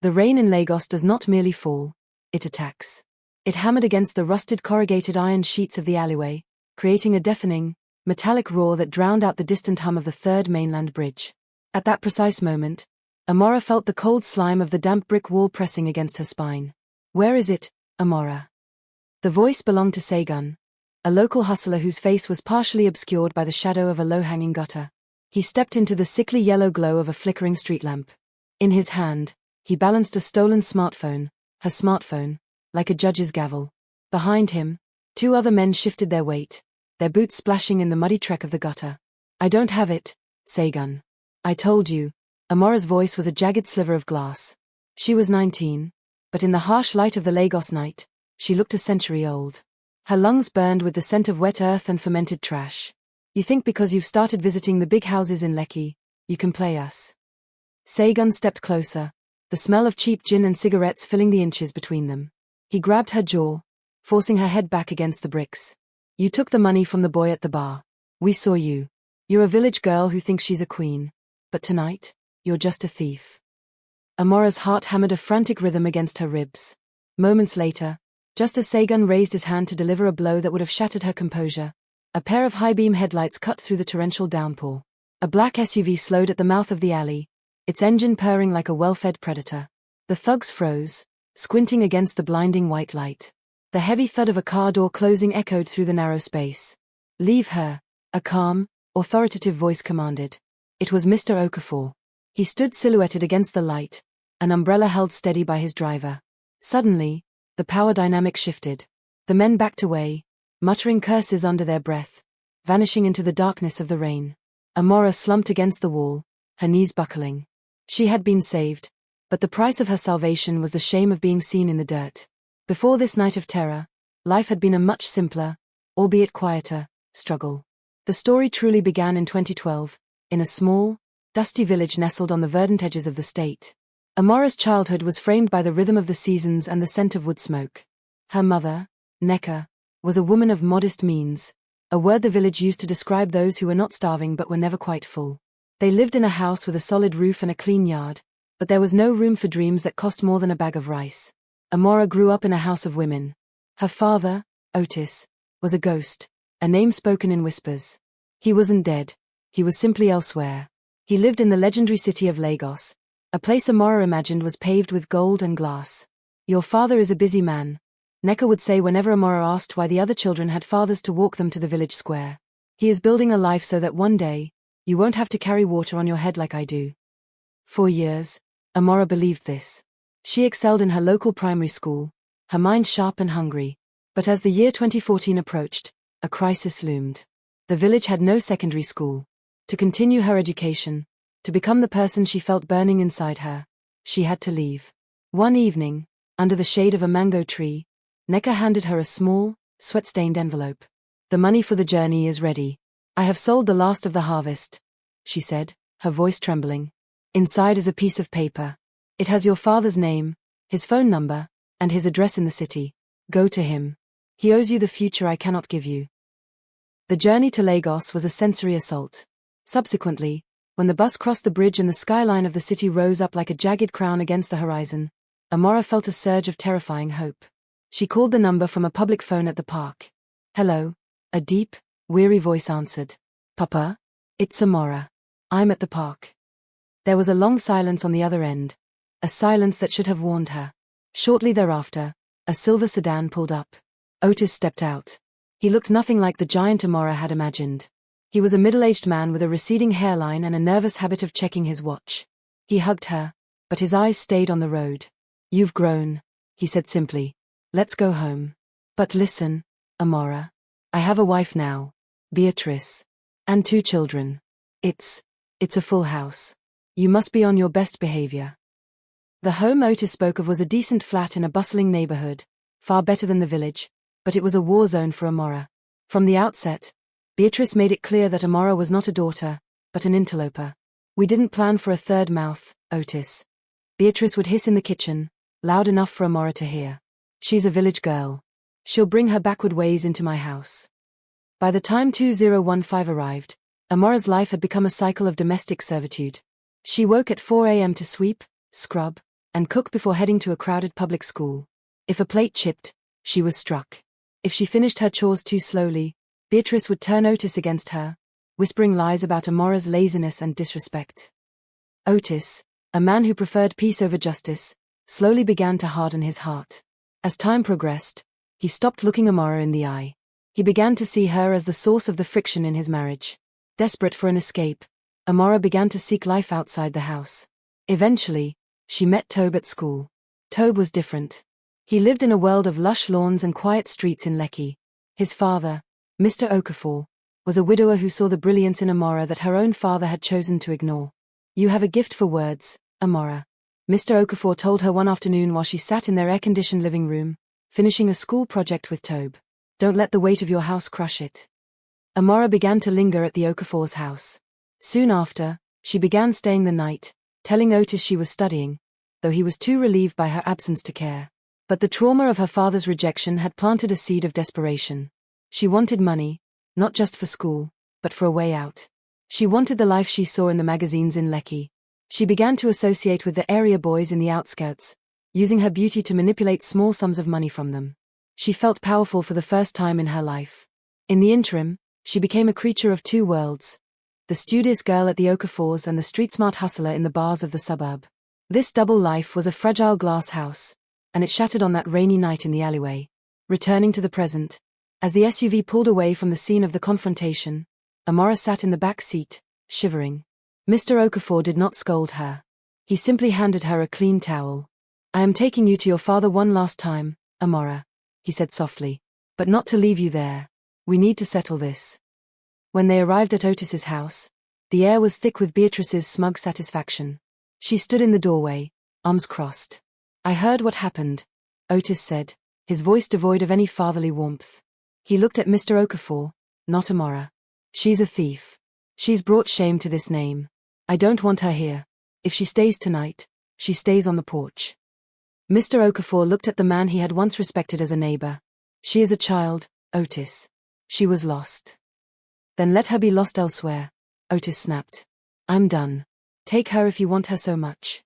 The rain in Lagos does not merely fall, it attacks. It hammered against the rusted corrugated iron sheets of the alleyway, creating a deafening, metallic roar that drowned out the distant hum of the third mainland bridge. At that precise moment, Amara felt the cold slime of the damp brick wall pressing against her spine. "Where is it, Amara?" The voice belonged to Segun, a local hustler whose face was partially obscured by the shadow of a low-hanging gutter. He stepped into the sickly yellow glow of a flickering street lamp. In his hand, he balanced a stolen smartphone, her smartphone, like a judge's gavel. Behind him, two other men shifted their weight, their boots splashing in the muddy trek of the gutter. "I don't have it, Segun. I told you." Amara's voice was a jagged sliver of glass. She was 19, but in the harsh light of the Lagos night, she looked a century old. Her lungs burned with the scent of wet earth and fermented trash. "You think because you've started visiting the big houses in Lekki, you can play us?" Segun stepped closer, the smell of cheap gin and cigarettes filling the inches between them. He grabbed her jaw, forcing her head back against the bricks. "You took the money from the boy at the bar. We saw you. You're a village girl who thinks she's a queen. But tonight, you're just a thief." Amara's heart hammered a frantic rhythm against her ribs. Moments later, just as Segun raised his hand to deliver a blow that would have shattered her composure, a pair of high-beam headlights cut through the torrential downpour. A black SUV slowed at the mouth of the alley, its engine purring like a well-fed predator. The thugs froze, squinting against the blinding white light. The heavy thud of a car door closing echoed through the narrow space. "Leave her," a calm, authoritative voice commanded. It was Mr. Okafor. He stood silhouetted against the light, an umbrella held steady by his driver. Suddenly, the power dynamic shifted. The men backed away, muttering curses under their breath, vanishing into the darkness of the rain. Amara slumped against the wall, her knees buckling. She had been saved, but the price of her salvation was the shame of being seen in the dirt. Before this night of terror, life had been a much simpler, albeit quieter, struggle. The story truly began in 2012, in a small, dusty village nestled on the verdant edges of the state. Amara's childhood was framed by the rhythm of the seasons and the scent of wood smoke. Her mother, Neka, was a woman of modest means, a word the village used to describe those who were not starving but were never quite full. They lived in a house with a solid roof and a clean yard, but there was no room for dreams that cost more than a bag of rice. Amara grew up in a house of women. Her father, Otis, was a ghost, a name spoken in whispers. He wasn't dead, he was simply elsewhere. He lived in the legendary city of Lagos, a place Amara imagined was paved with gold and glass. "Your father is a busy man," Neka would say whenever Amara asked why the other children had fathers to walk them to the village square. "He is building a life so that one day, you won't have to carry water on your head like I do." For years, Amara believed this. She excelled in her local primary school, her mind sharp and hungry. But as the year 2014 approached, a crisis loomed. The village had no secondary school. To continue her education, to become the person she felt burning inside her, she had to leave. One evening, under the shade of a mango tree, Neka handed her a small, sweat-stained envelope. "The money for the journey is ready. I have sold the last of the harvest," she said, her voice trembling. "Inside is a piece of paper. It has your father's name, his phone number, and his address in the city. Go to him. He owes you the future I cannot give you." The journey to Lagos was a sensory assault. Subsequently, when the bus crossed the bridge and the skyline of the city rose up like a jagged crown against the horizon, Amara felt a surge of terrifying hope. She called the number from a public phone at the park. "Hello," a deep, weary voice answered. "Papa? It's Amara. I'm at the park." There was a long silence on the other end, a silence that should have warned her. Shortly thereafter, a silver sedan pulled up. Otis stepped out. He looked nothing like the giant Amara had imagined. He was a middle-aged man with a receding hairline and a nervous habit of checking his watch. He hugged her, but his eyes stayed on the road. "You've grown," he said simply. "Let's go home." "But listen, Amara. I have a wife now, Beatrice. And 2 children. It's a full house. You must be on your best behavior." The home Otis spoke of was a decent flat in a bustling neighborhood, far better than the village, but it was a war zone for Amara. From the outset, Beatrice made it clear that Amara was not a daughter, but an interloper. "We didn't plan for a third mouth, Otis," Beatrice would hiss in the kitchen, loud enough for Amara to hear. "She's a village girl. She'll bring her backward ways into my house." By the time 2015 arrived, Amara's life had become a cycle of domestic servitude. She woke at 4 a.m. to sweep, scrub, and cook before heading to a crowded public school. If a plate chipped, she was struck. If she finished her chores too slowly, Beatrice would turn Otis against her, whispering lies about Amara's laziness and disrespect. Otis, a man who preferred peace over justice, slowly began to harden his heart. As time progressed, he stopped looking Amara in the eye. He began to see her as the source of the friction in his marriage. Desperate for an escape, Amara began to seek life outside the house. Eventually, she met Tobe at school. Tobe was different. He lived in a world of lush lawns and quiet streets in Lekki. His father, Mr. Okafor, was a widower who saw the brilliance in Amara that her own father had chosen to ignore. "You have a gift for words, Amara," Mr. Okafor told her one afternoon while she sat in their air-conditioned living room, finishing a school project with Tobe. "Don't let the weight of your house crush it." Amara began to linger at the Okafor's house. Soon after, she began staying the night, telling Otis she was studying, though he was too relieved by her absence to care. But the trauma of her father's rejection had planted a seed of desperation. She wanted money, not just for school, but for a way out. She wanted the life she saw in the magazines in Lekki. She began to associate with the area boys in the outskirts, using her beauty to manipulate small sums of money from them. She felt powerful for the first time in her life. In the interim, she became a creature of two worlds: the studious girl at the Okafors and the street-smart hustler in the bars of the suburb. This double life was a fragile glass house, and it shattered on that rainy night in the alleyway. Returning to the present, as the SUV pulled away from the scene of the confrontation, Amara sat in the back seat, shivering. Mr. Okafor did not scold her. He simply handed her a clean towel. "I am taking you to your father one last time, Amara," he said softly, "but not to leave you there. We need to settle this." When they arrived at Otis's house, the air was thick with Beatrice's smug satisfaction. She stood in the doorway, arms crossed. "I heard what happened," Otis said, his voice devoid of any fatherly warmth. He looked at Mr. Okafor, not Amara. "She's a thief. She's brought shame to this name. I don't want her here. If she stays tonight, she stays on the porch." Mr. Okafor looked at the man he had once respected as a neighbor. "She is a child, Otis. She was lost." "Then let her be lost elsewhere," Otis snapped. "I'm done. Take her if you want her so much."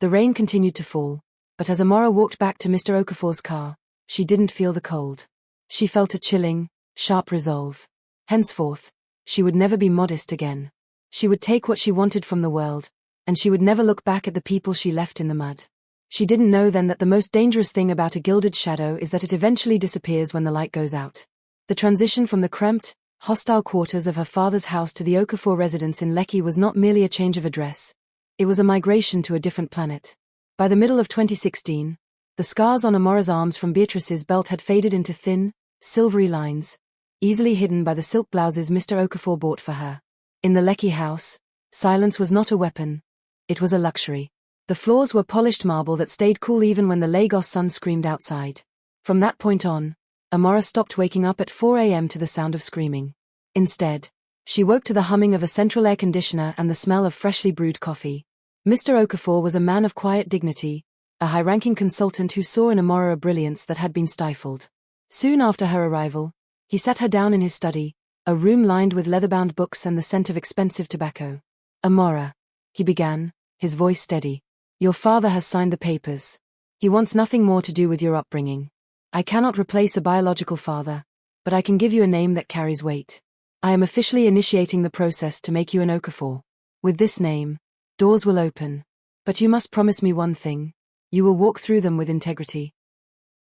The rain continued to fall, but as Amara walked back to Mr. Okafor's car, she didn't feel the cold. She felt a chilling, sharp resolve. Henceforth, she would never be modest again. She would take what she wanted from the world, and she would never look back at the people she left in the mud. She didn't know then that the most dangerous thing about a gilded shadow is that it eventually disappears when the light goes out. The transition from the cramped, hostile quarters of her father's house to the Okafor residence in Lekki was not merely a change of address. It was a migration to a different planet. By the middle of 2016, the scars on Amara's arms from Beatrice's belt had faded into thin, silvery lines, easily hidden by the silk blouses Mr. Okafor bought for her. In the Lekki house, silence was not a weapon. It was a luxury. The floors were polished marble that stayed cool even when the Lagos sun screamed outside. From that point on, Amara stopped waking up at 4 a.m. to the sound of screaming. Instead, she woke to the humming of a central air conditioner and the smell of freshly brewed coffee. Mr. Okafor was a man of quiet dignity, a high-ranking consultant who saw in Amara a brilliance that had been stifled. Soon after her arrival, he sat her down in his study, a room lined with leather-bound books and the scent of expensive tobacco. "Amara," he began, his voice steady, "your father has signed the papers. He wants nothing more to do with your upbringing. I cannot replace a biological father, but I can give you a name that carries weight. I am officially initiating the process to make you an Okafor. With this name, doors will open. But you must promise me one thing. You will walk through them with integrity."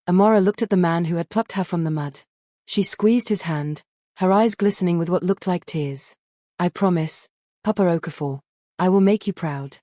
Amara looked at the man who had plucked her from the mud. She squeezed his hand, her eyes glistening with what looked like tears. "I promise, Papa Okafor. I will make you proud."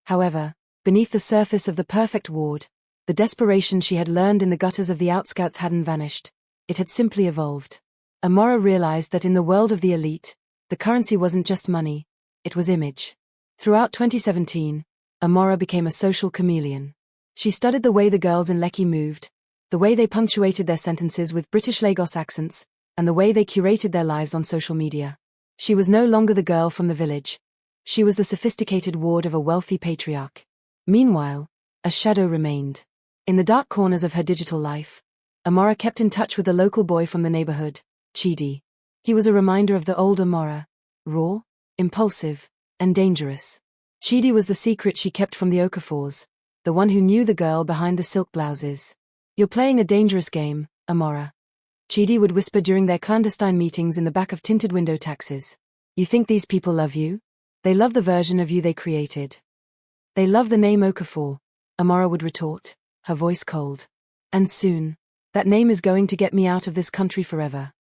However, beneath the surface of the perfect ward, the desperation she had learned in the gutters of the outskirts hadn't vanished. It had simply evolved. Amara realized that in the world of the elite, the currency wasn't just money, it was image. Throughout 2017, Amara became a social chameleon. She studied the way the girls in Lekki moved, the way they punctuated their sentences with British Lagos accents, and the way they curated their lives on social media. She was no longer the girl from the village. She was the sophisticated ward of a wealthy patriarch. Meanwhile, a shadow remained. In the dark corners of her digital life, Amara kept in touch with the local boy from the neighborhood, Chidi. He was a reminder of the old Amara, raw, impulsive, and dangerous. Chidi was the secret she kept from the Okafors, the one who knew the girl behind the silk blouses. "You're playing a dangerous game, Amara," Chidi would whisper during their clandestine meetings in the back of tinted window taxis. "You think these people love you? They love the version of you they created. They love the name Okafor," Amara would retort, her voice cold. "And soon, that name is going to get me out of this country forever."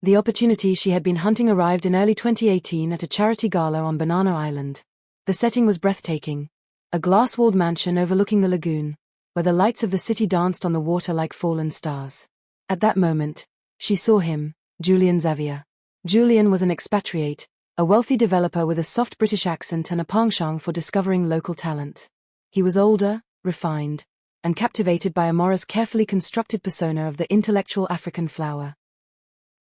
The opportunity she had been hunting arrived in early 2018 at a charity gala on Banana Island. The setting was breathtaking, a glass-walled mansion overlooking the lagoon, where the lights of the city danced on the water like fallen stars. At that moment, she saw him, Julian Xavier. Julian was an expatriate, a wealthy developer with a soft British accent and a penchant for discovering local talent. He was older, refined, and captivated by Amara's carefully constructed persona of the intellectual African flower.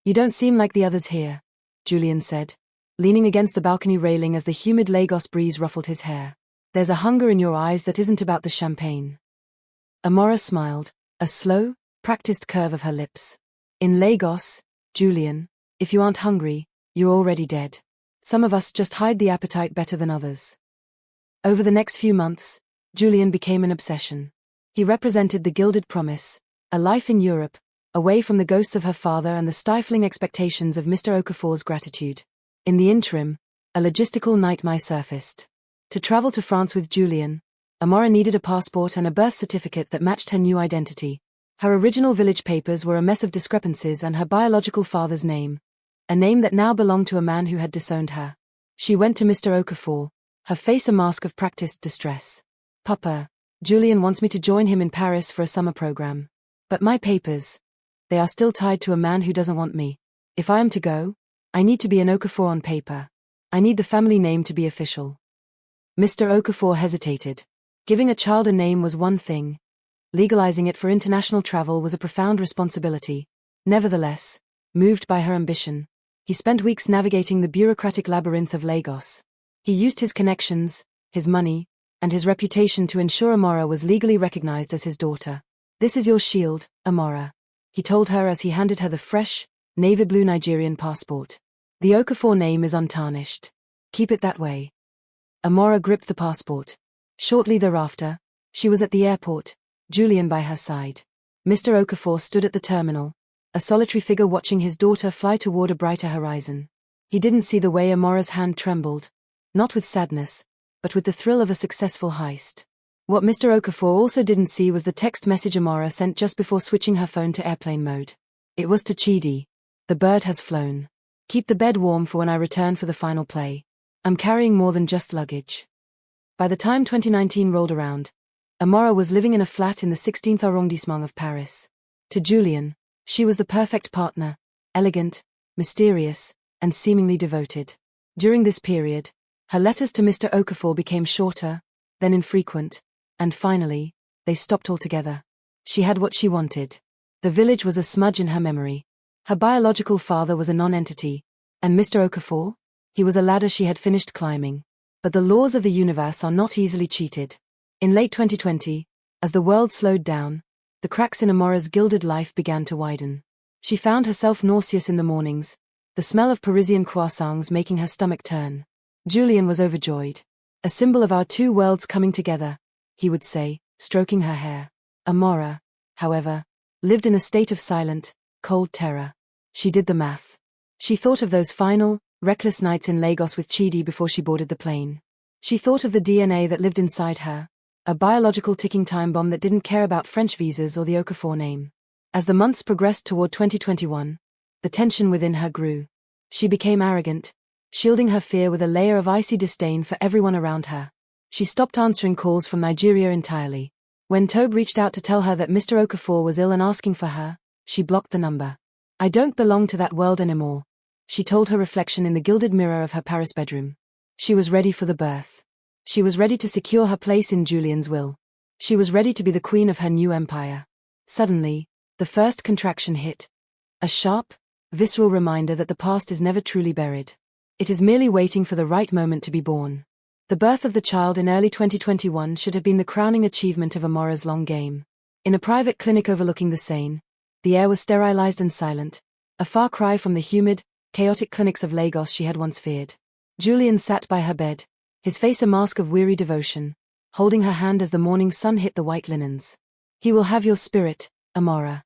"You don't seem like the others here," Julian said, leaning against the balcony railing as the humid Lagos breeze ruffled his hair. "There's a hunger in your eyes that isn't about the champagne." Amara smiled, a slow, practiced curve of her lips. "In Lagos, Julian, if you aren't hungry, you're already dead. Some of us just hide the appetite better than others." Over the next few months, Julian became an obsession. He represented the Gilded Promise, a life in Europe, away from the ghosts of her father and the stifling expectations of Mr. Okafor's gratitude. In the interim, a logistical nightmare surfaced. To travel to France with Julian, Amara needed a passport and a birth certificate that matched her new identity. Her original village papers were a mess of discrepancies, and her biological father's name, a name that now belonged to a man who had disowned her. She went to Mr. Okafor, her face a mask of practiced distress. "Papa, Julian wants me to join him in Paris for a summer program. But my papers, they are still tied to a man who doesn't want me. If I am to go, I need to be an Okafor on paper. I need the family name to be official." Mr. Okafor hesitated. Giving a child a name was one thing. Legalizing it for international travel was a profound responsibility. Nevertheless, moved by her ambition, he spent weeks navigating the bureaucratic labyrinth of Lagos. He used his connections, his money, and his reputation to ensure Amara was legally recognized as his daughter. "This is your shield, Amara," he told her as he handed her the fresh, navy blue Nigerian passport. "The Okafor name is untarnished. Keep it that way." Amara gripped the passport. Shortly thereafter, she was at the airport, Julian by her side. Mr. Okafor stood at the terminal, a solitary figure watching his daughter fly toward a brighter horizon. He didn't see the way Amara's hand trembled, not with sadness, but with the thrill of a successful heist. What Mr. Okafor also didn't see was the text message Amara sent just before switching her phone to airplane mode. It was to Chidi. "The bird has flown. Keep the bed warm for when I return for the final play. I'm carrying more than just luggage." By the time 2019 rolled around, Amara was living in a flat in the 16th arrondissement of Paris. To Julian, she was the perfect partner, elegant, mysterious, and seemingly devoted. During this period, her letters to Mr. Okafor became shorter, then infrequent, and finally, they stopped altogether. She had what she wanted. The village was a smudge in her memory. Her biological father was a non-entity, and Mr. Okafor? He was a ladder she had finished climbing. But the laws of the universe are not easily cheated. In late 2020, as the world slowed down, the cracks in Amara's gilded life began to widen. She found herself nauseous in the mornings, the smell of Parisian croissants making her stomach turn. Julian was overjoyed. "A symbol of our two worlds coming together," he would say, stroking her hair. Amara, however, lived in a state of silent, cold terror. She did the math. She thought of those final, reckless nights in Lagos with Chidi before she boarded the plane. She thought of the DNA that lived inside her, a biological ticking time bomb that didn't care about French visas or the Okafor name. As the months progressed toward 2021, the tension within her grew. She became arrogant, shielding her fear with a layer of icy disdain for everyone around her. She stopped answering calls from Nigeria entirely. When Tobe reached out to tell her that Mr. Okafor was ill and asking for her, she blocked the number. "I don't belong to that world anymore," she told her reflection in the gilded mirror of her Paris bedroom. She was ready for the birth. She was ready to secure her place in Julian's will. She was ready to be the queen of her new empire. Suddenly, the first contraction hit. A sharp, visceral reminder that the past is never truly buried. It is merely waiting for the right moment to be born. The birth of the child in early 2021 should have been the crowning achievement of Amara's long game. In a private clinic overlooking the Seine, the air was sterilized and silent, a far cry from the humid, chaotic clinics of Lagos she had once feared. Julian sat by her bed, his face a mask of weary devotion, holding her hand as the morning sun hit the white linens. "He will have your spirit, Amara,"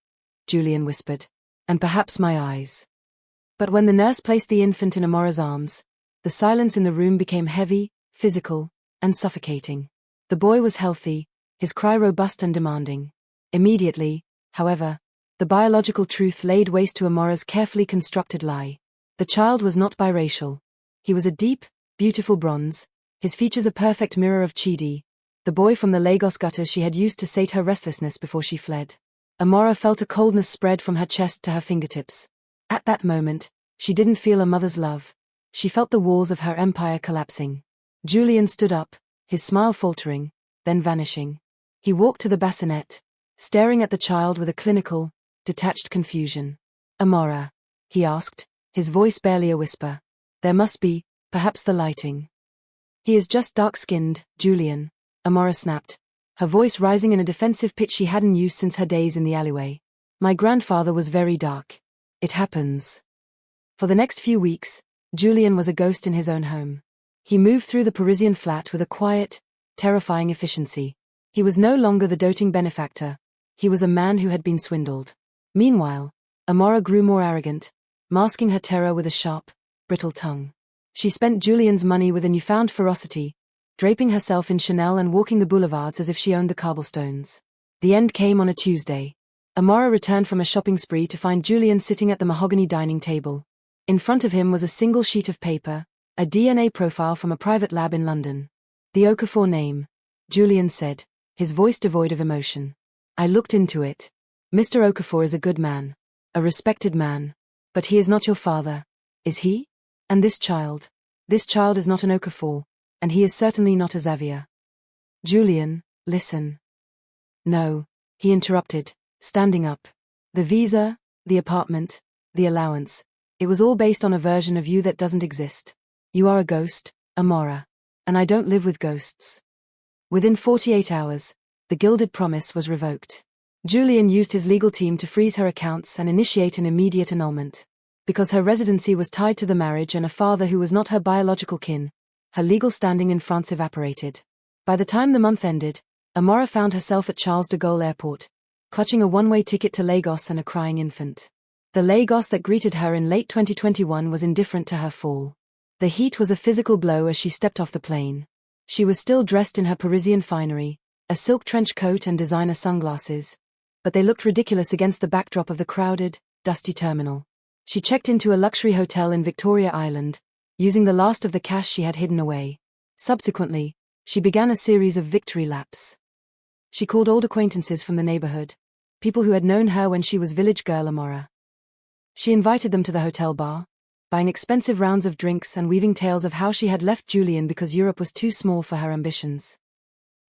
Julian whispered. "And perhaps my eyes." But when the nurse placed the infant in Amara's arms, the silence in the room became heavy, physical, and suffocating. The boy was healthy, his cry robust and demanding. Immediately, however, the biological truth laid waste to Amara's carefully constructed lie. The child was not biracial. He was a deep, beautiful bronze, his features a perfect mirror of Chidi, the boy from the Lagos gutters she had used to sate her restlessness before she fled. Amara felt a coldness spread from her chest to her fingertips. At that moment, she didn't feel a mother's love. She felt the walls of her empire collapsing. Julian stood up, his smile faltering, then vanishing. He walked to the bassinet, staring at the child with a clinical, detached confusion. "Amara?" he asked, his voice barely a whisper. "There must be, perhaps the lighting." "He is just dark-skinned, Julian," Amara snapped, her voice rising in a defensive pitch she hadn't used since her days in the alleyway. "My grandfather was very dark. It happens." For the next few weeks, Julian was a ghost in his own home. He moved through the Parisian flat with a quiet, terrifying efficiency. He was no longer the doting benefactor. He was a man who had been swindled. Meanwhile, Amara grew more arrogant, masking her terror with a sharp, brittle tongue. She spent Julian's money with a newfound ferocity, draping herself in Chanel and walking the boulevards as if she owned the cobblestones. The end came on a Tuesday. Amara returned from a shopping spree to find Julian sitting at the mahogany dining table. In front of him was a single sheet of paper, a DNA profile from a private lab in London. "The Okafor name," Julian said, his voice devoid of emotion. "I looked into it. Mr. Okafor is a good man, a respected man. But he is not your father, is he? And this child is not an Okafor, and he is certainly not a Xavier." "Julian, listen." "No," he interrupted, standing up. "The visa, the apartment, the allowance, it was all based on a version of you that doesn't exist. You are a ghost, Amara. And I don't live with ghosts." Within 48 hours, the Gilded Promise was revoked. Julian used his legal team to freeze her accounts and initiate an immediate annulment. Because her residency was tied to the marriage and a father who was not her biological kin, her legal standing in France evaporated. By the time the month ended, Amara found herself at Charles de Gaulle Airport, clutching a one-way ticket to Lagos and a crying infant. The Lagos that greeted her in late 2021 was indifferent to her fall. The heat was a physical blow as she stepped off the plane. She was still dressed in her Parisian finery, a silk trench coat and designer sunglasses, but they looked ridiculous against the backdrop of the crowded, dusty terminal. She checked into a luxury hotel in Victoria Island, using the last of the cash she had hidden away. Subsequently, she began a series of victory laps. She called old acquaintances from the neighborhood, people who had known her when she was village girl Amara. She invited them to the hotel bar, buying expensive rounds of drinks and weaving tales of how she had left Julian because Europe was too small for her ambitions.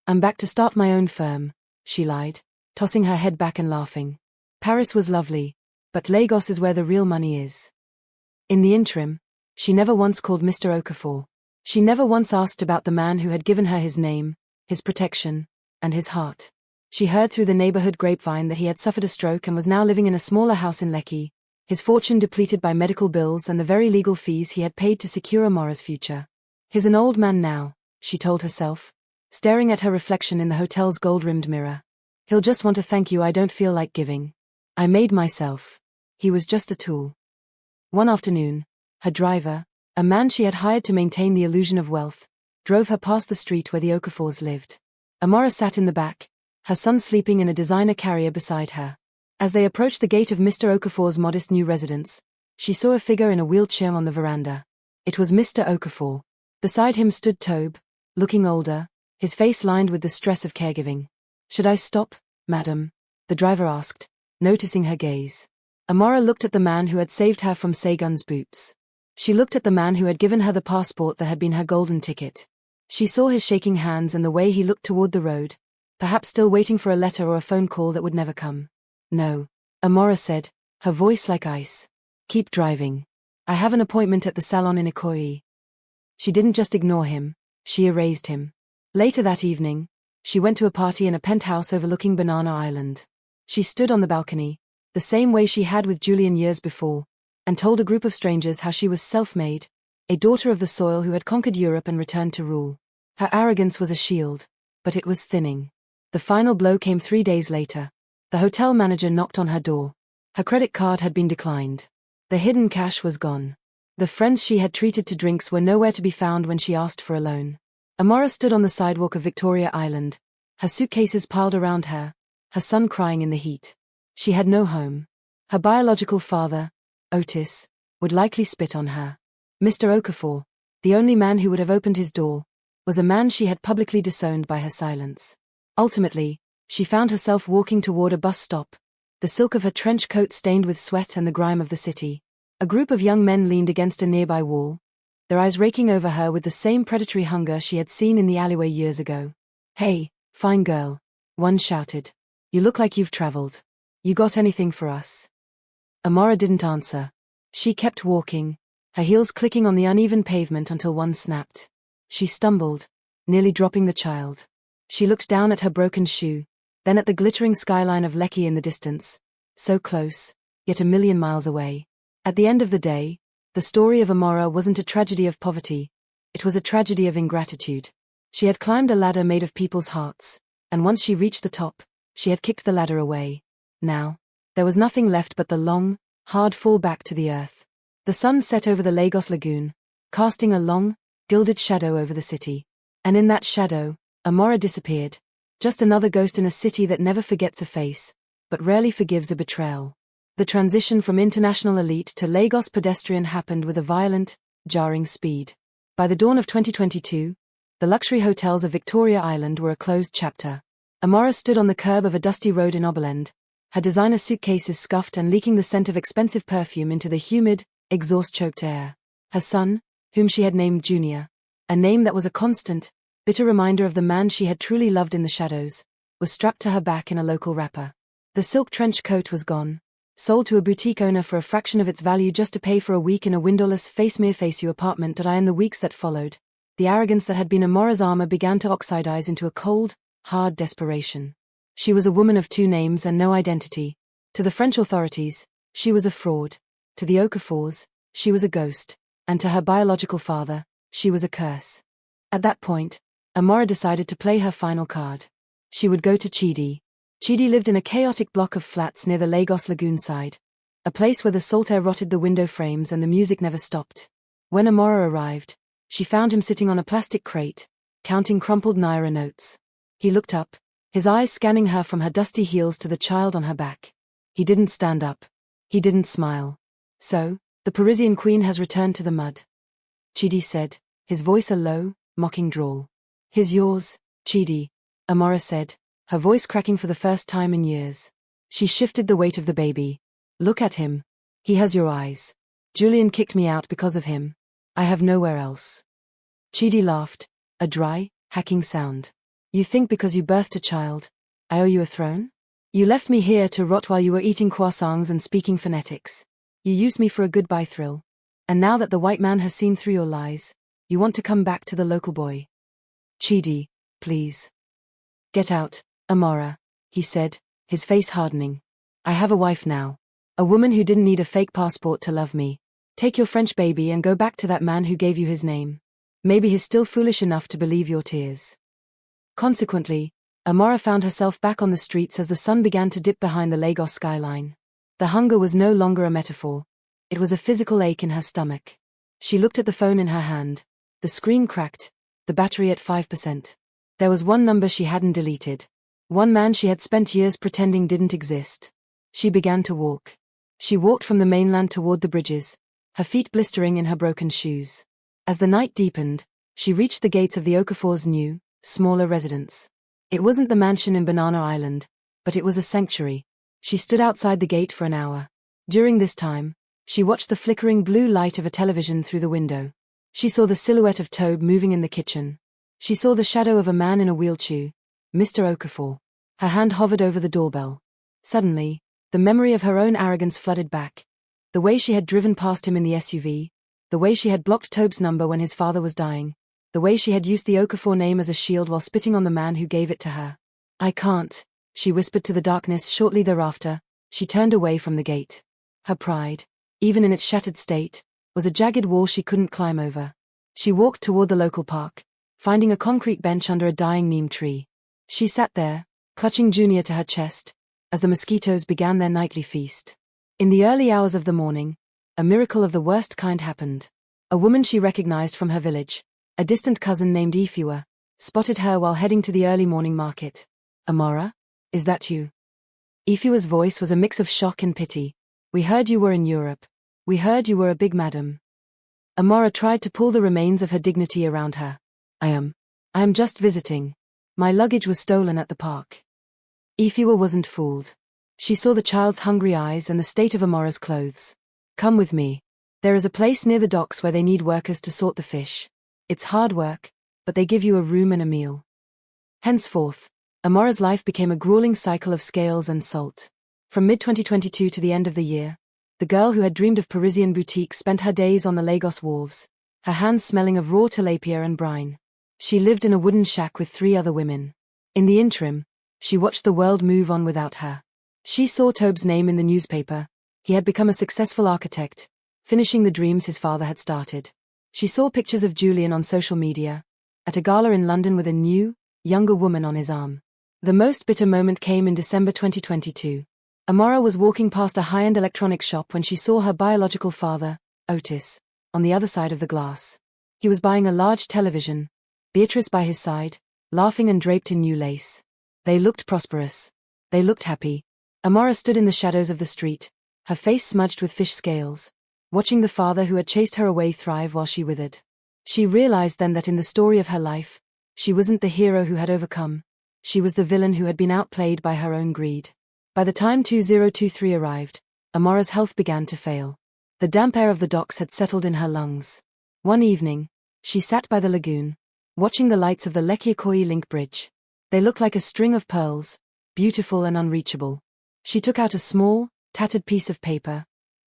"I'm back to start my own firm," she lied, tossing her head back and laughing. "Paris was lovely, but Lagos is where the real money is." In the interim, she never once called Mr. Okafor. She never once asked about the man who had given her his name, his protection, and his heart. She heard through the neighborhood grapevine that he had suffered a stroke and was now living in a smaller house in Lekki, his fortune depleted by medical bills and the very legal fees he had paid to secure Amara's future. "He's an old man now," she told herself, staring at her reflection in the hotel's gold-rimmed mirror. "He'll just want to thank you. I don't feel like giving. I made myself. He was just a tool." One afternoon, her driver, a man she had hired to maintain the illusion of wealth, drove her past the street where the Okafors lived. Amara sat in the back, her son sleeping in a designer carrier beside her. As they approached the gate of Mr. Okafor's modest new residence, she saw a figure in a wheelchair on the veranda. It was Mr. Okafor. Beside him stood Tobe, looking older, his face lined with the stress of caregiving. "Should I stop, madam?" the driver asked, noticing her gaze. Amara looked at the man who had saved her from Saygun's boots. She looked at the man who had given her the passport that had been her golden ticket. She saw his shaking hands and the way he looked toward the road, perhaps still waiting for a letter or a phone call that would never come. "No," Amara said, her voice like ice. "Keep driving. I have an appointment at the salon in Ikoyi." She didn't just ignore him, she erased him. Later that evening, she went to a party in a penthouse overlooking Banana Island. She stood on the balcony, the same way she had with Julian years before, and told a group of strangers how she was self-made, a daughter of the soil who had conquered Europe and returned to rule. Her arrogance was a shield, but it was thinning. The final blow came 3 days later. The hotel manager knocked on her door. Her credit card had been declined. The hidden cash was gone. The friends she had treated to drinks were nowhere to be found when she asked for a loan. Amara stood on the sidewalk of Victoria Island, her suitcases piled around her, her son crying in the heat. She had no home. Her biological father, Otis, would likely spit on her. Mr. Okafor, the only man who would have opened his door, was a man she had publicly disowned by her silence. Ultimately, she found herself walking toward a bus stop, the silk of her trench coat stained with sweat and the grime of the city. A group of young men leaned against a nearby wall, their eyes raking over her with the same predatory hunger she had seen in the alleyway years ago. "Hey, fine girl," one shouted. "You look like you've traveled. You got anything for us?" Amara didn't answer. She kept walking, her heels clicking on the uneven pavement until one snapped. She stumbled, nearly dropping the child. She looked down at her broken shoe, then at the glittering skyline of Lekki in the distance, so close, yet a million miles away. At the end of the day, the story of Amara wasn't a tragedy of poverty, it was a tragedy of ingratitude. She had climbed a ladder made of people's hearts, and once she reached the top, she had kicked the ladder away. Now, there was nothing left but the long, hard fall back to the earth. The sun set over the Lagos lagoon, casting a long, gilded shadow over the city. And in that shadow, Amara disappeared. Just another ghost in a city that never forgets a face, but rarely forgives a betrayal. The transition from international elite to Lagos pedestrian happened with a violent, jarring speed. By the dawn of 2022, the luxury hotels of Victoria Island were a closed chapter. Amara stood on the curb of a dusty road in Oberland, her designer suitcases scuffed and leaking the scent of expensive perfume into the humid, exhaust-choked air. Her son, whom she had named Junior, a name that was a constant, bitter reminder of the man she had truly loved in the shadows, was strapped to her back in a local wrapper. The silk trench coat was gone, sold to a boutique owner for a fraction of its value just to pay for a week in a windowless face-me-face-you apartment. In the weeks that followed, the arrogance that had been Amara's armor began to oxidize into a cold, hard desperation. She was a woman of two names and no identity. To the French authorities, she was a fraud. To the Okafors, she was a ghost. And to her biological father, she was a curse. At that point, Amara decided to play her final card. She would go to Chidi. Chidi lived in a chaotic block of flats near the Lagos lagoon side, a place where the salt air rotted the window frames and the music never stopped. When Amara arrived, she found him sitting on a plastic crate, counting crumpled naira notes. He looked up, his eyes scanning her from her dusty heels to the child on her back. He didn't stand up. He didn't smile. "So, the Parisian queen has returned to the mud," Chidi said, his voice a low, mocking drawl. "Here's yours, Chidi," Amara said, her voice cracking for the first time in years. She shifted the weight of the baby. "Look at him. He has your eyes. Julian kicked me out because of him. I have nowhere else." Chidi laughed, a dry, hacking sound. "You think because you birthed a child, I owe you a throne? You left me here to rot while you were eating croissants and speaking phonetics. You used me for a goodbye thrill. And now that the white man has seen through your lies, you want to come back to the local boy. Chidi, please. Get out, Amara," he said, his face hardening. "I have a wife now. A woman who didn't need a fake passport to love me. Take your French baby and go back to that man who gave you his name. Maybe he's still foolish enough to believe your tears." Consequently, Amara found herself back on the streets as the sun began to dip behind the Lagos skyline. The hunger was no longer a metaphor. It was a physical ache in her stomach. She looked at the phone in her hand. The screen cracked, the battery at 5%. There was one number she hadn't deleted. One man she had spent years pretending didn't exist. She began to walk. She walked from the mainland toward the bridges, her feet blistering in her broken shoes. As the night deepened, she reached the gates of the Okafor's new, smaller residence. It wasn't the mansion in Banana Island, but it was a sanctuary. She stood outside the gate for an hour. During this time, she watched the flickering blue light of a television through the window. She saw the silhouette of Tobe moving in the kitchen. She saw the shadow of a man in a wheelchair, Mr. Okafor. Her hand hovered over the doorbell. Suddenly, the memory of her own arrogance flooded back. The way she had driven past him in the SUV, the way she had blocked Tobe's number when his father was dying, the way she had used the Okafor name as a shield while spitting on the man who gave it to her. "I can't," she whispered to the darkness. Shortly thereafter, she turned away from the gate. Her pride, even in its shattered state, was a jagged wall she couldn't climb over. She walked toward the local park, finding a concrete bench under a dying neem tree. She sat there, clutching Junior to her chest, as the mosquitoes began their nightly feast. In the early hours of the morning, a miracle of the worst kind happened. A woman she recognized from her village, a distant cousin named Ifua, spotted her while heading to the early morning market. "Amara? Is that you?" Ifua's voice was a mix of shock and pity. "We heard you were in Europe. We heard you were a big madam." Amara tried to pull the remains of her dignity around her. I am just visiting. My luggage was stolen at the park." Ifua wasn't fooled. She saw the child's hungry eyes and the state of Amara's clothes. "Come with me. There is a place near the docks where they need workers to sort the fish. It's hard work, but they give you a room and a meal." Henceforth, Amara's life became a grueling cycle of scales and salt. From mid-2022 to the end of the year, the girl who had dreamed of Parisian boutiques spent her days on the Lagos wharves, her hands smelling of raw tilapia and brine. She lived in a wooden shack with 3 other women. In the interim, she watched the world move on without her. She saw Tobe's name in the newspaper. He had become a successful architect, finishing the dreams his father had started. She saw pictures of Julian on social media, at a gala in London with a new, younger woman on his arm. The most bitter moment came in December 2022. Amara was walking past a high-end electronics shop when she saw her biological father, Otis, on the other side of the glass. He was buying a large television, Beatrice by his side, laughing and draped in new lace. They looked prosperous. They looked happy. Amara stood in the shadows of the street, her face smudged with fish scales, watching the father who had chased her away thrive while she withered. She realized then that in the story of her life, she wasn't the hero who had overcome. She was the villain who had been outplayed by her own greed. By the time 2023 arrived, Amara's health began to fail. The damp air of the docks had settled in her lungs. One evening, she sat by the lagoon, watching the lights of the Lekki Ikoyi link bridge. They looked like a string of pearls, beautiful and unreachable. She took out a small, tattered piece of paper,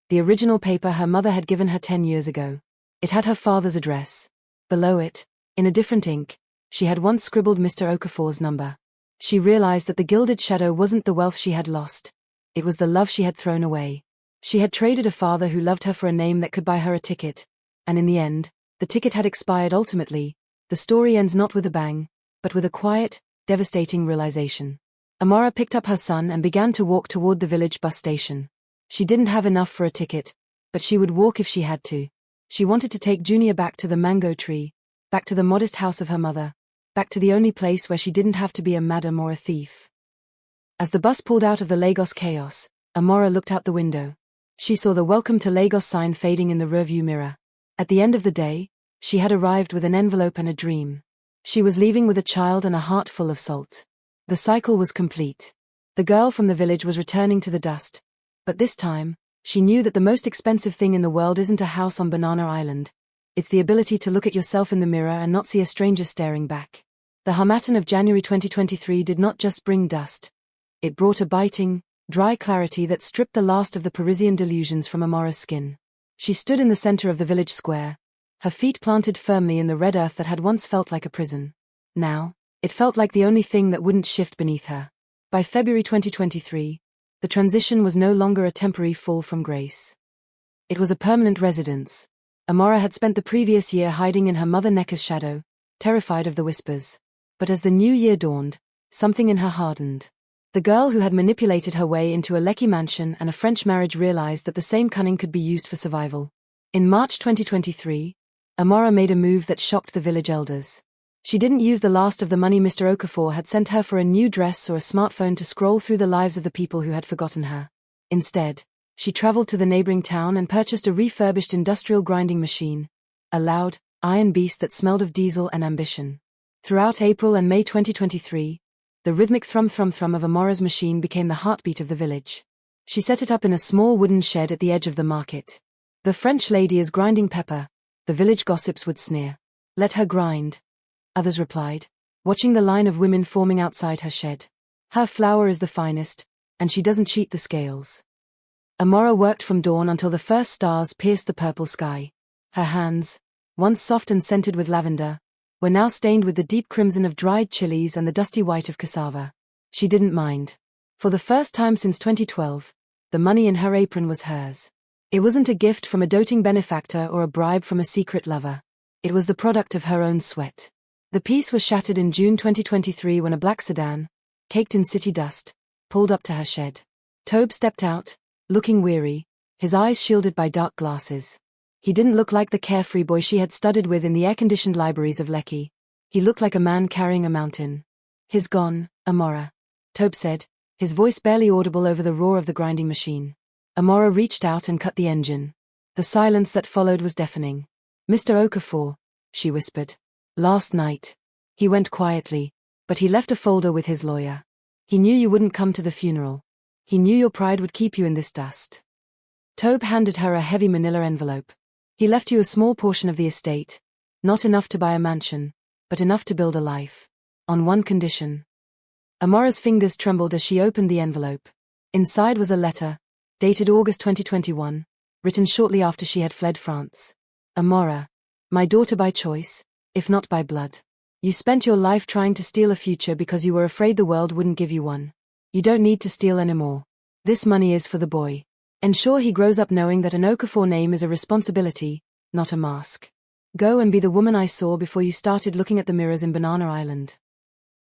the original paper her mother had given her 10 years ago. It had her father's address. Below it, in a different ink, she had once scribbled Mr. Okafor's number. She realized that the Gilded Shadow wasn't the wealth she had lost. It was the love she had thrown away. She had traded a father who loved her for a name that could buy her a ticket, and in the end, the ticket had expired. Ultimately, the story ends not with a bang, but with a quiet, devastating realization. Amara picked up her son and began to walk toward the village bus station. She didn't have enough for a ticket, but she would walk if she had to. She wanted to take Junior back to the mango tree, back to the modest house of her mother, back to the only place where she didn't have to be a madam or a thief. As the bus pulled out of the Lagos chaos, Amara looked out the window. She saw the Welcome to Lagos sign fading in the rearview mirror. At the end of the day, she had arrived with an envelope and a dream. She was leaving with a child and a heart full of salt. The cycle was complete. The girl from the village was returning to the dust. But this time, she knew that the most expensive thing in the world isn't a house on Banana Island. It's the ability to look at yourself in the mirror and not see a stranger staring back. The Harmattan of January 2023 did not just bring dust. It brought a biting, dry clarity that stripped the last of the Parisian delusions from Amara's skin. She stood in the center of the village square, her feet planted firmly in the red earth that had once felt like a prison. Now, it felt like the only thing that wouldn't shift beneath her. By February 2023, the transition was no longer a temporary fall from grace. It was a permanent residence. Amara had spent the previous year hiding in her mother Neka's shadow, terrified of the whispers. But as the new year dawned, something in her hardened. The girl who had manipulated her way into a Lekki mansion and a French marriage realized that the same cunning could be used for survival. In March 2023, Amara made a move that shocked the village elders. She didn't use the last of the money Mr. Okafor had sent her for a new dress or a smartphone to scroll through the lives of the people who had forgotten her. Instead, she traveled to the neighboring town and purchased a refurbished industrial grinding machine, a loud, iron beast that smelled of diesel and ambition. Throughout April and May 2023, the rhythmic thrum-thrum-thrum of Amara's machine became the heartbeat of the village. She set it up in a small wooden shed at the edge of the market. "The French lady is grinding pepper," the village gossips would sneer. "Let her grind," others replied, watching the line of women forming outside her shed. "Her flour is the finest, and she doesn't cheat the scales." Amara worked from dawn until the first stars pierced the purple sky. Her hands, once soft and scented with lavender, were now stained with the deep crimson of dried chilies and the dusty white of cassava. She didn't mind. For the first time since 2012, the money in her apron was hers. It wasn't a gift from a doting benefactor or a bribe from a secret lover. It was the product of her own sweat. The peace was shattered in June 2023 when a black sedan, caked in city dust, pulled up to her shed. Tobe stepped out, looking weary, his eyes shielded by dark glasses. He didn't look like the carefree boy she had studied with in the air-conditioned libraries of Lekki. He looked like a man carrying a mountain. "He's gone, Amara," Tobe said, his voice barely audible over the roar of the grinding machine. Amara reached out and cut the engine. The silence that followed was deafening. "Mr. Okafor," she whispered. "Last night. He went quietly, but he left a folder with his lawyer. He knew you wouldn't come to the funeral. He knew your pride would keep you in this dust." Tobe handed her a heavy manila envelope. "He left you a small portion of the estate, not enough to buy a mansion, but enough to build a life. On one condition." Amara's fingers trembled as she opened the envelope. Inside was a letter, dated August 2021, written shortly after she had fled France. "Amara, my daughter by choice, if not by blood. You spent your life trying to steal a future because you were afraid the world wouldn't give you one. You don't need to steal anymore. This money is for the boy. Ensure he grows up knowing that an Okafor name is a responsibility, not a mask. Go and be the woman I saw before you started looking at the mirrors in Banana Island."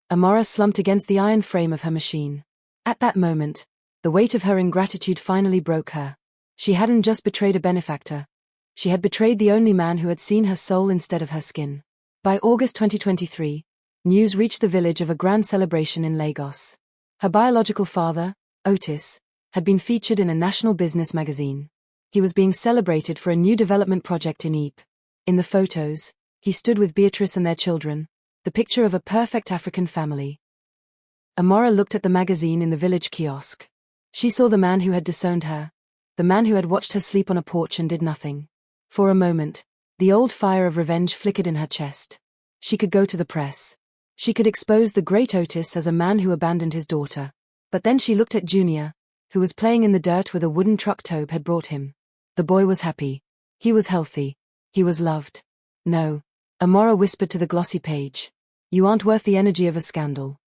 Amara slumped against the iron frame of her machine. At that moment, the weight of her ingratitude finally broke her. She hadn't just betrayed a benefactor. She had betrayed the only man who had seen her soul instead of her skin. By August 2023, news reached the village of a grand celebration in Lagos. Her biological father, Otis, had been featured in a national business magazine. He was being celebrated for a new development project in Ypres. In the photos, he stood with Beatrice and their children, the picture of a perfect African family. Amara looked at the magazine in the village kiosk. She saw the man who had disowned her, the man who had watched her sleep on a porch and did nothing. For a moment, the old fire of revenge flickered in her chest. She could go to the press. She could expose the great Otis as a man who abandoned his daughter. But then she looked at Junior, who was playing in the dirt with a wooden truck Tobe had brought him. The boy was happy. He was healthy. He was loved. "No," Amara whispered to the glossy page. "You aren't worth the energy of a scandal."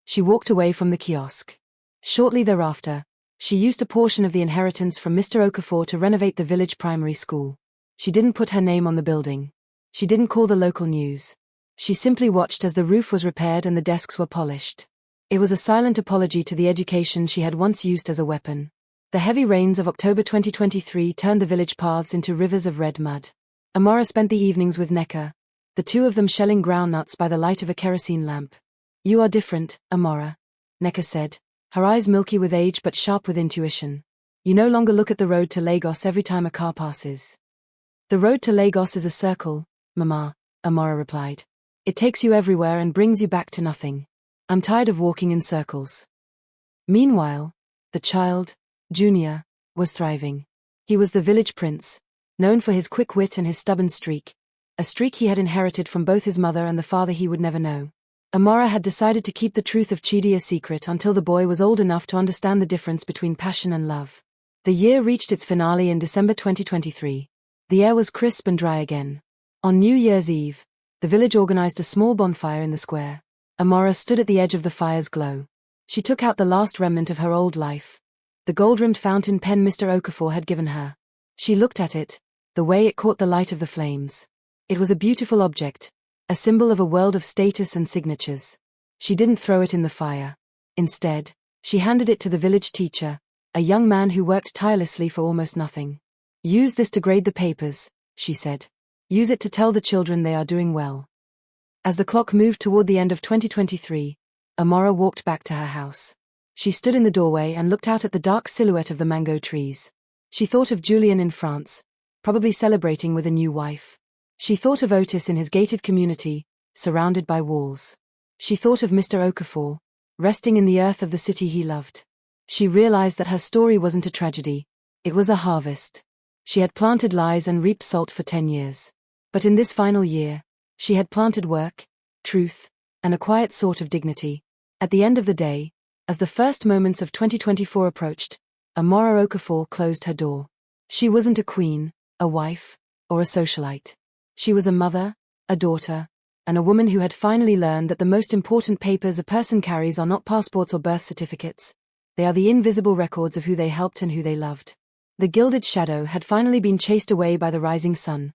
She walked away from the kiosk. Shortly thereafter, she used a portion of the inheritance from Mr. Okafor to renovate the village primary school. She didn't put her name on the building. She didn't call the local news. She simply watched as the roof was repaired and the desks were polished. It was a silent apology to the education she had once used as a weapon. The heavy rains of October 2023 turned the village paths into rivers of red mud. Amara spent the evenings with Neka, the two of them shelling groundnuts by the light of a kerosene lamp. "You are different, Amara," Neka said, her eyes milky with age but sharp with intuition. "You no longer look at the road to Lagos every time a car passes." "The road to Lagos is a circle, Mama," Amara replied. "It takes you everywhere and brings you back to nothing. I'm tired of walking in circles." Meanwhile, the child, Junior, was thriving. He was the village prince, known for his quick wit and his stubborn streak, a streak he had inherited from both his mother and the father he would never know. Amara had decided to keep the truth of Chidi a secret until the boy was old enough to understand the difference between passion and love. The year reached its finale in December 2023. The air was crisp and dry again. On New Year's Eve, the village organized a small bonfire in the square. Amara stood at the edge of the fire's glow. She took out the last remnant of her old life, the gold-rimmed fountain pen Mr. Okafor had given her. She looked at it, the way it caught the light of the flames. It was a beautiful object, a symbol of a world of status and signatures. She didn't throw it in the fire. Instead, she handed it to the village teacher, a young man who worked tirelessly for almost nothing. "Use this to grade the papers," she said. "Use it to tell the children they are doing well." As the clock moved toward the end of 2023, Amara walked back to her house. She stood in the doorway and looked out at the dark silhouette of the mango trees. She thought of Julian in France, probably celebrating with a new wife. She thought of Otis in his gated community, surrounded by walls. She thought of Mr. Okafor, resting in the earth of the city he loved. She realized that her story wasn't a tragedy, it was a harvest. She had planted lies and reaped salt for 10 years. But in this final year, she had planted work, truth, and a quiet sort of dignity. At the end of the day, as the first moments of 2024 approached, Amara Okafor closed her door. She wasn't a queen, a wife, or a socialite. She was a mother, a daughter, and a woman who had finally learned that the most important papers a person carries are not passports or birth certificates. They are the invisible records of who they helped and who they loved. The Gilded Shadow had finally been chased away by the rising sun.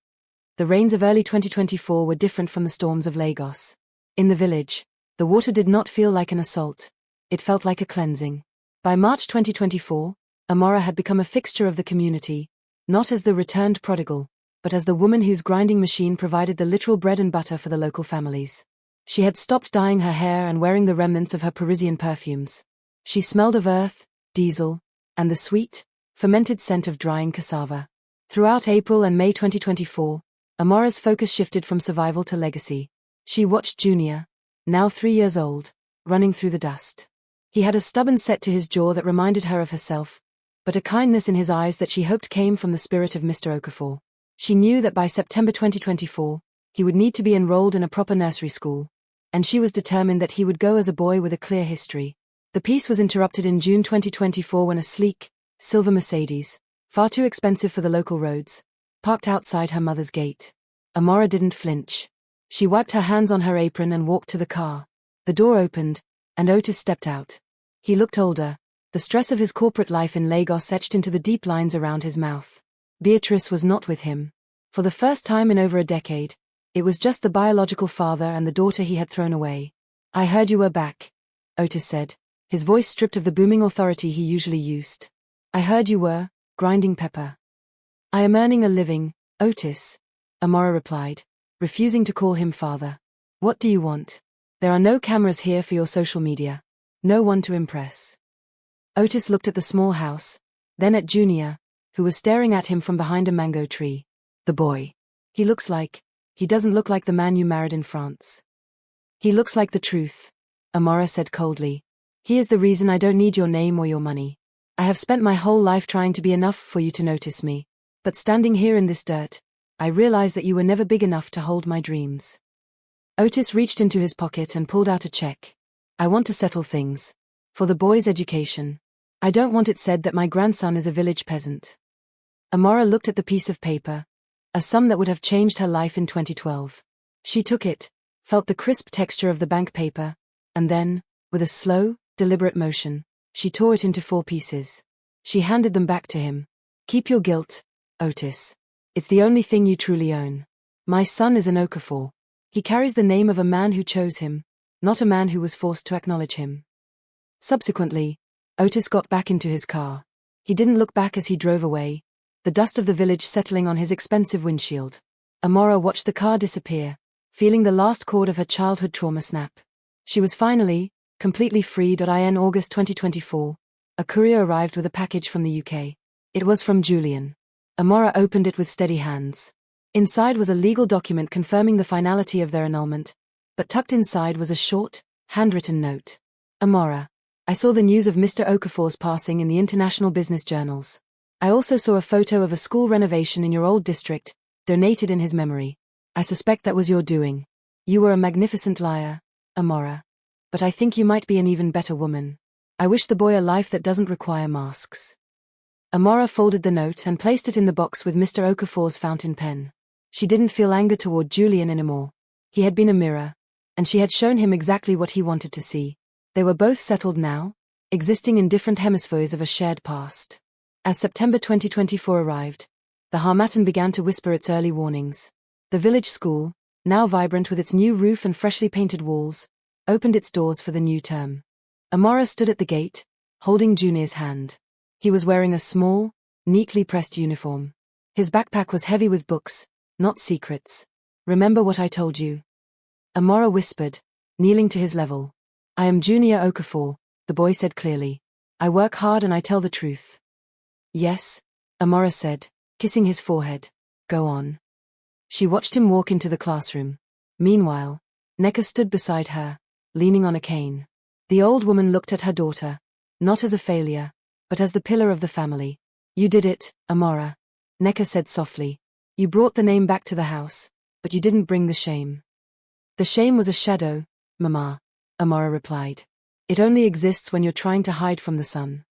The rains of early 2024 were different from the storms of Lagos. In the village, the water did not feel like an assault. It felt like a cleansing. By March 2024, Amara had become a fixture of the community, not as the returned prodigal, but as the woman whose grinding machine provided the literal bread and butter for the local families. She had stopped dyeing her hair and wearing the remnants of her Parisian perfumes. She smelled of earth, diesel, and the sweet, fermented scent of drying cassava. Throughout April and May 2024, Amara's focus shifted from survival to legacy. She watched Junior, now 3 years old, running through the dust. He had a stubborn set to his jaw that reminded her of herself, but a kindness in his eyes that she hoped came from the spirit of Mr. Okafor. She knew that by September 2024, he would need to be enrolled in a proper nursery school, and she was determined that he would go as a boy with a clear history. The peace was interrupted in June 2024 when a sleek, silver Mercedes, far too expensive for the local roads, parked outside her mother's gate. Amara didn't flinch. She wiped her hands on her apron and walked to the car. The door opened, and Otis stepped out. He looked older, the stress of his corporate life in Lagos etched into the deep lines around his mouth. Beatrice was not with him. For the first time in over a decade, it was just the biological father and the daughter he had thrown away. "I heard you were back," Otis said, his voice stripped of the booming authority he usually used. "I heard you were grinding pepper." "I am earning a living, Otis," Amara replied, refusing to call him father. "What do you want? There are no cameras here for your social media. No one to impress." Otis looked at the small house, then at Junior, who was staring at him from behind a mango tree. "The boy. He doesn't look like the man you married in France." "He looks like the truth," Amara said coldly. "He is the reason I don't need your name or your money. I have spent my whole life trying to be enough for you to notice me, but standing here in this dirt, I realize that you were never big enough to hold my dreams." Otis reached into his pocket and pulled out a check. "I want to settle things. For the boy's education. I don't want it said that my grandson is a village peasant." Amara looked at the piece of paper, a sum that would have changed her life in 2012. She took it, felt the crisp texture of the bank paper, and then, with a slow, deliberate motion, she tore it into 4 pieces. She handed them back to him. "Keep your guilt, Otis. It's the only thing you truly own. My son is an Okafor. He carries the name of a man who chose him, not a man who was forced to acknowledge him." Subsequently, Otis got back into his car. He didn't look back as he drove away, the dust of the village settling on his expensive windshield. Amara watched the car disappear, feeling the last chord of her childhood trauma snap. She was finally, completely free. In August 2024, a courier arrived with a package from the UK. It was from Julian. Amara opened it with steady hands. Inside was a legal document confirming the finality of their annulment, but tucked inside was a short, handwritten note. "Amara, I saw the news of Mr. Okafor's passing in the international business journals. I also saw a photo of a school renovation in your old district, donated in his memory. I suspect that was your doing. You were a magnificent liar, Amara. But I think you might be an even better woman. I wish the boy a life that doesn't require masks." Amara folded the note and placed it in the box with Mr. Okafor's fountain pen. She didn't feel anger toward Julian anymore. He had been a mirror, and she had shown him exactly what he wanted to see. They were both settled now, existing in different hemispheres of a shared past. As September 2024 arrived, the harmattan began to whisper its early warnings. The village school, now vibrant with its new roof and freshly painted walls, opened its doors for the new term. Amara stood at the gate, holding Junior's hand. He was wearing a small, neatly pressed uniform. His backpack was heavy with books, not secrets. "Remember what I told you?" Amara whispered, kneeling to his level. "I am Junior Okafor," the boy said clearly. "I work hard and I tell the truth." "Yes," Amara said, kissing his forehead. "Go on." She watched him walk into the classroom. Meanwhile, Neka stood beside her, leaning on a cane. The old woman looked at her daughter, not as a failure, but as the pillar of the family. "You did it, Amara," Neka said softly. "You brought the name back to the house, but you didn't bring the shame." "The shame was a shadow, Mama," Amara replied. "It only exists when you're trying to hide from the sun."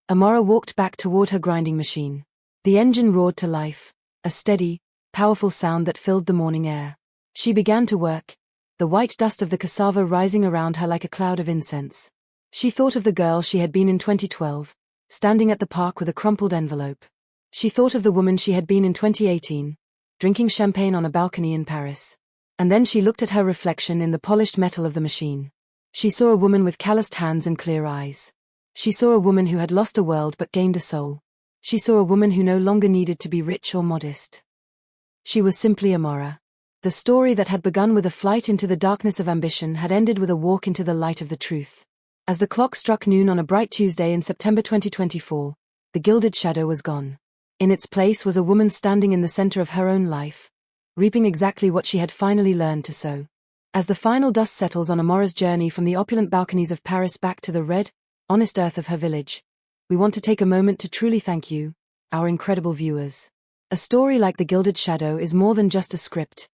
Amara walked back toward her grinding machine. The engine roared to life, a steady, powerful sound that filled the morning air. She began to work, the white dust of the cassava rising around her like a cloud of incense. She thought of the girl she had been in 2012, standing at the park with a crumpled envelope. She thought of the woman she had been in 2018, drinking champagne on a balcony in Paris. And then she looked at her reflection in the polished metal of the machine. She saw a woman with calloused hands and clear eyes. She saw a woman who had lost a world but gained a soul. She saw a woman who no longer needed to be rich or modest. She was simply Amara. The story that had begun with a flight into the darkness of ambition had ended with a walk into the light of the truth. As the clock struck noon on a bright Tuesday in September 2024, the Gilded Shadow was gone. In its place was a woman standing in the center of her own life, reaping exactly what she had finally learned to sow. As the final dust settles on Amara's journey from the opulent balconies of Paris back to the red, honest earth of her village, we want to take a moment to truly thank you, our incredible viewers. A story like The Gilded Shadow is more than just a script.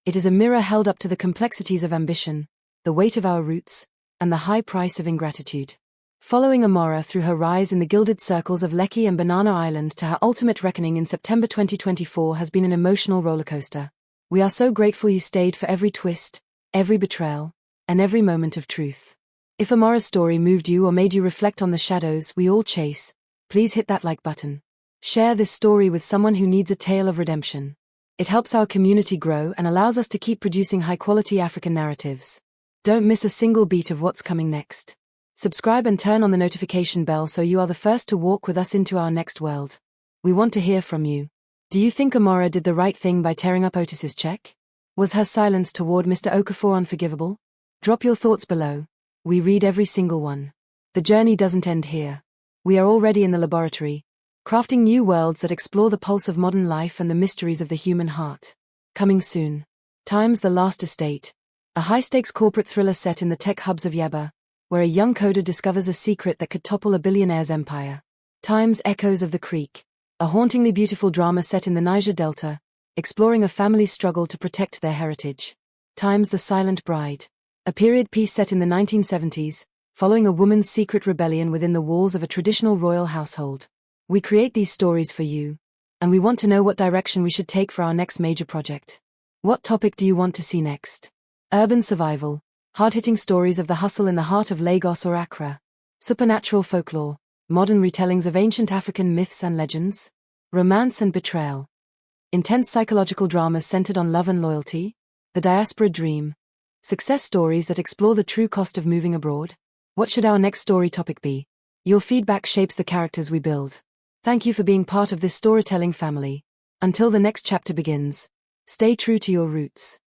It is a mirror held up to the complexities of ambition, the weight of our roots, and the high price of ingratitude. Following Amara through her rise in the gilded circles of Lekki and Banana Island to her ultimate reckoning in September 2024 has been an emotional rollercoaster. We are so grateful you stayed for every twist, every betrayal, and every moment of truth. If Amara's story moved you or made you reflect on the shadows we all chase, please hit that like button. Share this story with someone who needs a tale of redemption. It helps our community grow and allows us to keep producing high-quality African narratives. Don't miss a single beat of what's coming next. Subscribe and turn on the notification bell so you are the first to walk with us into our next world. We want to hear from you. Do you think Amara did the right thing by tearing up Otis's check? Was her silence toward Mr. Okafor unforgivable? Drop your thoughts below. We read every single one. The journey doesn't end here. We are already in the laboratory, crafting new worlds that explore the pulse of modern life and the mysteries of the human heart. Coming soon. Times The Last Estate, a high-stakes corporate thriller set in the tech hubs of Yaba, where a young coder discovers a secret that could topple a billionaire's empire. Times Echoes of the Creek, a hauntingly beautiful drama set in the Niger Delta, exploring a family's struggle to protect their heritage. Times The Silent Bride, a period piece set in the 1970s, following a woman's secret rebellion within the walls of a traditional royal household. We create these stories for you, and we want to know what direction we should take for our next major project. What topic do you want to see next? Urban survival, hard-hitting stories of the hustle in the heart of Lagos or Accra. Supernatural folklore, modern retellings of ancient African myths and legends. Romance and betrayal. Intense psychological dramas centered on love and loyalty. The diaspora dream. Success stories that explore the true cost of moving abroad. What should our next story topic be? Your feedback shapes the characters we build. Thank you for being part of this storytelling family. Until the next chapter begins, stay true to your roots.